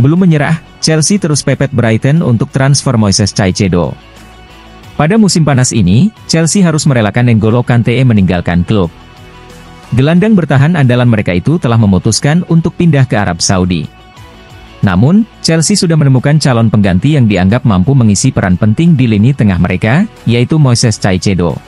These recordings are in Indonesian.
Belum menyerah, Chelsea terus pepet Brighton untuk transfer Moises Caicedo. Pada musim panas ini, Chelsea harus merelakan N'Golo Kante meninggalkan klub. Gelandang bertahan andalan mereka itu telah memutuskan untuk pindah ke Arab Saudi. Namun, Chelsea sudah menemukan calon pengganti yang dianggap mampu mengisi peran penting di lini tengah mereka, yaitu Moises Caicedo.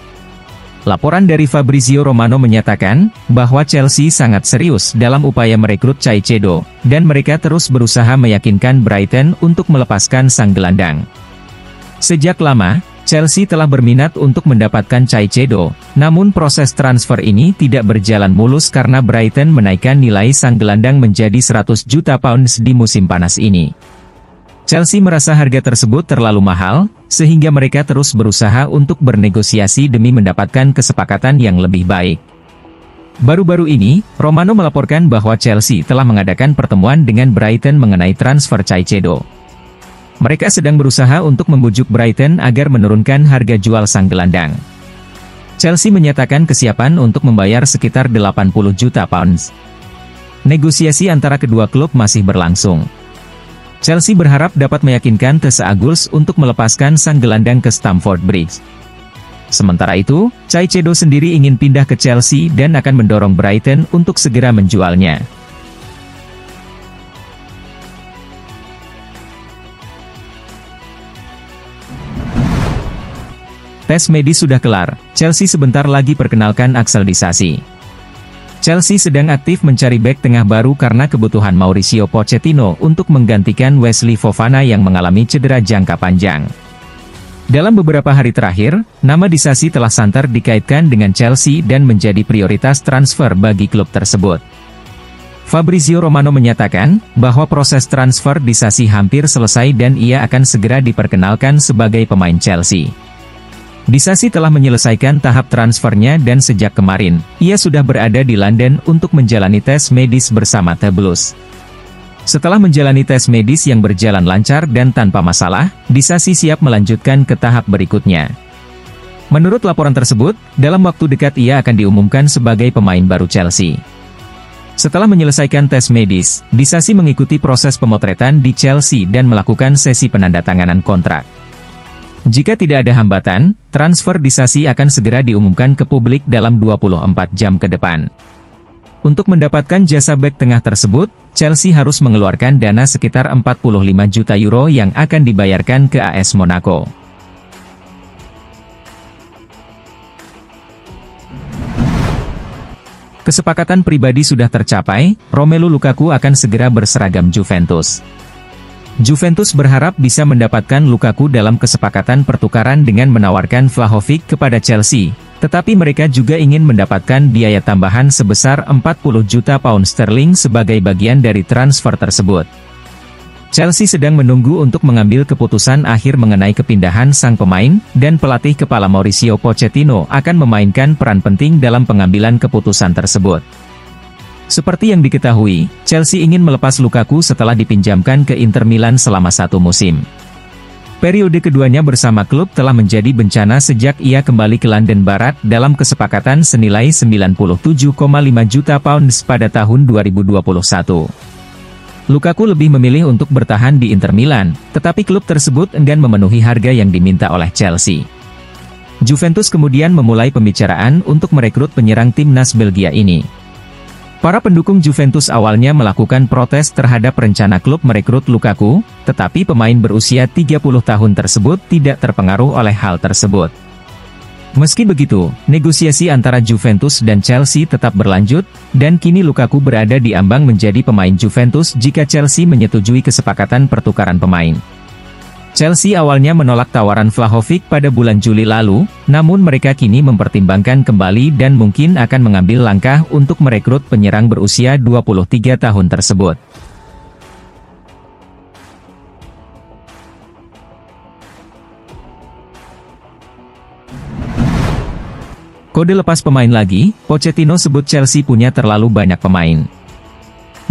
Laporan dari Fabrizio Romano menyatakan bahwa Chelsea sangat serius dalam upaya merekrut Caicedo, dan mereka terus berusaha meyakinkan Brighton untuk melepaskan sang gelandang. Sejak lama, Chelsea telah berminat untuk mendapatkan Caicedo, namun proses transfer ini tidak berjalan mulus karena Brighton menaikkan nilai sang gelandang menjadi 100 juta pounds di musim panas ini. Chelsea merasa harga tersebut terlalu mahal, sehingga mereka terus berusaha untuk bernegosiasi demi mendapatkan kesepakatan yang lebih baik. Baru-baru ini, Romano melaporkan bahwa Chelsea telah mengadakan pertemuan dengan Brighton mengenai transfer Caicedo. Mereka sedang berusaha untuk membujuk Brighton agar menurunkan harga jual sang gelandang. Chelsea menyatakan kesiapan untuk membayar sekitar 80 juta pounds. Negosiasi antara kedua klub masih berlangsung. Chelsea berharap dapat meyakinkan The Seagulls untuk melepaskan sang gelandang ke Stamford Bridge. Sementara itu, Caicedo sendiri ingin pindah ke Chelsea dan akan mendorong Brighton untuk segera menjualnya. Tes medis sudah kelar, Chelsea sebentar lagi perkenalkan Axel Disasi. Chelsea sedang aktif mencari bek tengah baru karena kebutuhan Mauricio Pochettino untuk menggantikan Wesley Fofana yang mengalami cedera jangka panjang. Dalam beberapa hari terakhir, nama Disasi telah santer dikaitkan dengan Chelsea dan menjadi prioritas transfer bagi klub tersebut. Fabrizio Romano menyatakan bahwa proses transfer Disasi hampir selesai dan ia akan segera diperkenalkan sebagai pemain Chelsea. Disasi telah menyelesaikan tahap transfernya dan sejak kemarin, ia sudah berada di London untuk menjalani tes medis bersama The Blues. Setelah menjalani tes medis yang berjalan lancar dan tanpa masalah, Disasi siap melanjutkan ke tahap berikutnya. Menurut laporan tersebut, dalam waktu dekat ia akan diumumkan sebagai pemain baru Chelsea. Setelah menyelesaikan tes medis, Disasi mengikuti proses pemotretan di Chelsea dan melakukan sesi penandatanganan kontrak. Jika tidak ada hambatan, transfer Disasi akan segera diumumkan ke publik dalam 24 jam ke depan. Untuk mendapatkan jasa bek tengah tersebut, Chelsea harus mengeluarkan dana sekitar 45 juta euro yang akan dibayarkan ke AS Monaco. Kesepakatan pribadi sudah tercapai, Romelu Lukaku akan segera berseragam Juventus. Juventus berharap bisa mendapatkan Lukaku dalam kesepakatan pertukaran dengan menawarkan Vlahovic kepada Chelsea, tetapi mereka juga ingin mendapatkan biaya tambahan sebesar 40 juta pound sterling sebagai bagian dari transfer tersebut. Chelsea sedang menunggu untuk mengambil keputusan akhir mengenai kepindahan sang pemain, dan pelatih kepala Mauricio Pochettino akan memainkan peran penting dalam pengambilan keputusan tersebut. Seperti yang diketahui, Chelsea ingin melepas Lukaku setelah dipinjamkan ke Inter Milan selama 1 musim. Periode keduanya bersama klub telah menjadi bencana sejak ia kembali ke London Barat dalam kesepakatan senilai 97,5 juta pounds pada tahun 2021. Lukaku lebih memilih untuk bertahan di Inter Milan, tetapi klub tersebut enggan memenuhi harga yang diminta oleh Chelsea. Juventus kemudian memulai pembicaraan untuk merekrut penyerang timnas Belgia ini. Para pendukung Juventus awalnya melakukan protes terhadap rencana klub merekrut Lukaku, tetapi pemain berusia 30 tahun tersebut tidak terpengaruh oleh hal tersebut. Meski begitu, negosiasi antara Juventus dan Chelsea tetap berlanjut, dan kini Lukaku berada di ambang menjadi pemain Juventus jika Chelsea menyetujui kesepakatan pertukaran pemain. Chelsea awalnya menolak tawaran Vlahovic pada bulan Juli lalu, namun mereka kini mempertimbangkan kembali dan mungkin akan mengambil langkah untuk merekrut penyerang berusia 23 tahun tersebut. Kode lepas pemain lagi, Pochettino sebut Chelsea punya terlalu banyak pemain.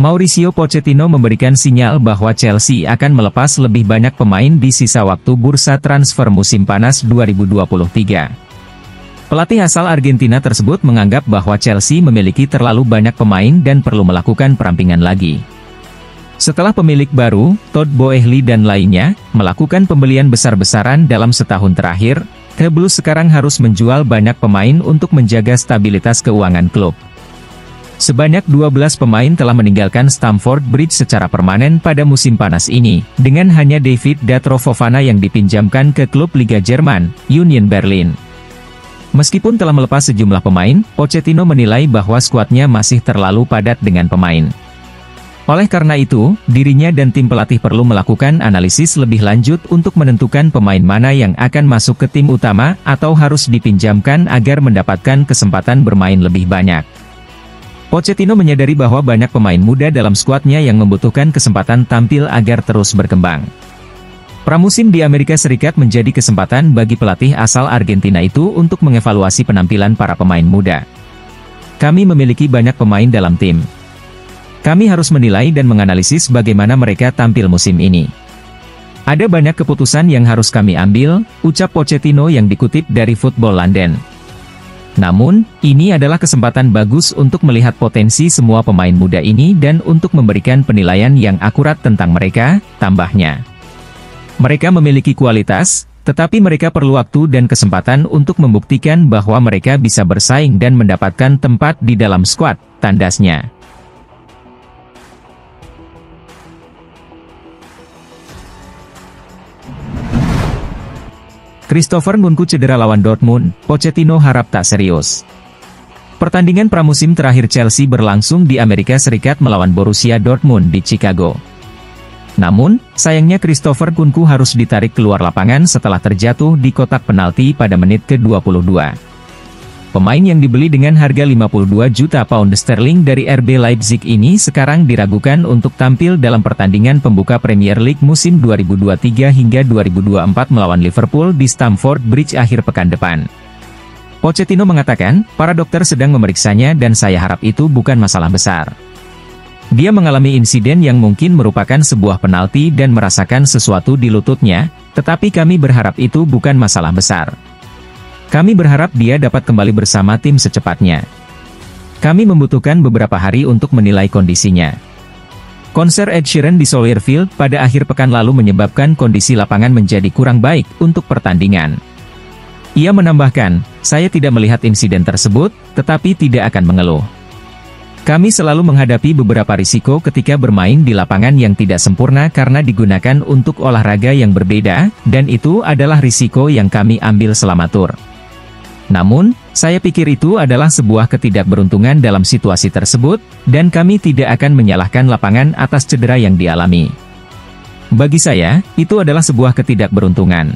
Mauricio Pochettino memberikan sinyal bahwa Chelsea akan melepas lebih banyak pemain di sisa waktu bursa transfer musim panas 2023. Pelatih asal Argentina tersebut menganggap bahwa Chelsea memiliki terlalu banyak pemain dan perlu melakukan perampingan lagi. Setelah pemilik baru, Todd Boehly dan lainnya, melakukan pembelian besar-besaran dalam setahun terakhir, The Blues sekarang harus menjual banyak pemain untuk menjaga stabilitas keuangan klub. Sebanyak 12 pemain telah meninggalkan Stamford Bridge secara permanen pada musim panas ini, dengan hanya David Datro Fofana yang dipinjamkan ke klub Liga Jerman, Union Berlin. Meskipun telah melepas sejumlah pemain, Pochettino menilai bahwa skuadnya masih terlalu padat dengan pemain. Oleh karena itu, dirinya dan tim pelatih perlu melakukan analisis lebih lanjut untuk menentukan pemain mana yang akan masuk ke tim utama atau harus dipinjamkan agar mendapatkan kesempatan bermain lebih banyak. Pochettino menyadari bahwa banyak pemain muda dalam skuadnya yang membutuhkan kesempatan tampil agar terus berkembang. Pramusim di Amerika Serikat menjadi kesempatan bagi pelatih asal Argentina itu untuk mengevaluasi penampilan para pemain muda. Kami memiliki banyak pemain dalam tim. Kami harus menilai dan menganalisis bagaimana mereka tampil musim ini. Ada banyak keputusan yang harus kami ambil, ucap Pochettino yang dikutip dari Football London. Namun, ini adalah kesempatan bagus untuk melihat potensi semua pemain muda ini dan untuk memberikan penilaian yang akurat tentang mereka, tambahnya. Mereka memiliki kualitas, tetapi mereka perlu waktu dan kesempatan untuk membuktikan bahwa mereka bisa bersaing dan mendapatkan tempat di dalam skuad, tandasnya. Christopher Nkunku cedera lawan Dortmund, Pochettino harap tak serius. Pertandingan pramusim terakhir Chelsea berlangsung di Amerika Serikat melawan Borussia Dortmund di Chicago. Namun, sayangnya Christopher Nkunku harus ditarik keluar lapangan setelah terjatuh di kotak penalti pada menit ke-22. Pemain yang dibeli dengan harga 52 juta pound sterling dari RB Leipzig ini sekarang diragukan untuk tampil dalam pertandingan pembuka Premier League musim 2023 hingga 2024 melawan Liverpool di Stamford Bridge akhir pekan depan. Pochettino mengatakan, para dokter sedang memeriksanya dan saya harap itu bukan masalah besar. Dia mengalami insiden yang mungkin merupakan sebuah penalti dan merasakan sesuatu di lututnya, tetapi kami berharap itu bukan masalah besar. Kami berharap dia dapat kembali bersama tim secepatnya. Kami membutuhkan beberapa hari untuk menilai kondisinya. Konser Ed Sheeran di Soldier Field pada akhir pekan lalu menyebabkan kondisi lapangan menjadi kurang baik untuk pertandingan. Ia menambahkan, saya tidak melihat insiden tersebut, tetapi tidak akan mengeluh. Kami selalu menghadapi beberapa risiko ketika bermain di lapangan yang tidak sempurna karena digunakan untuk olahraga yang berbeda, dan itu adalah risiko yang kami ambil selama tur. Namun, saya pikir itu adalah sebuah ketidakberuntungan dalam situasi tersebut, dan kami tidak akan menyalahkan lapangan atas cedera yang dialami. Bagi saya, itu adalah sebuah ketidakberuntungan.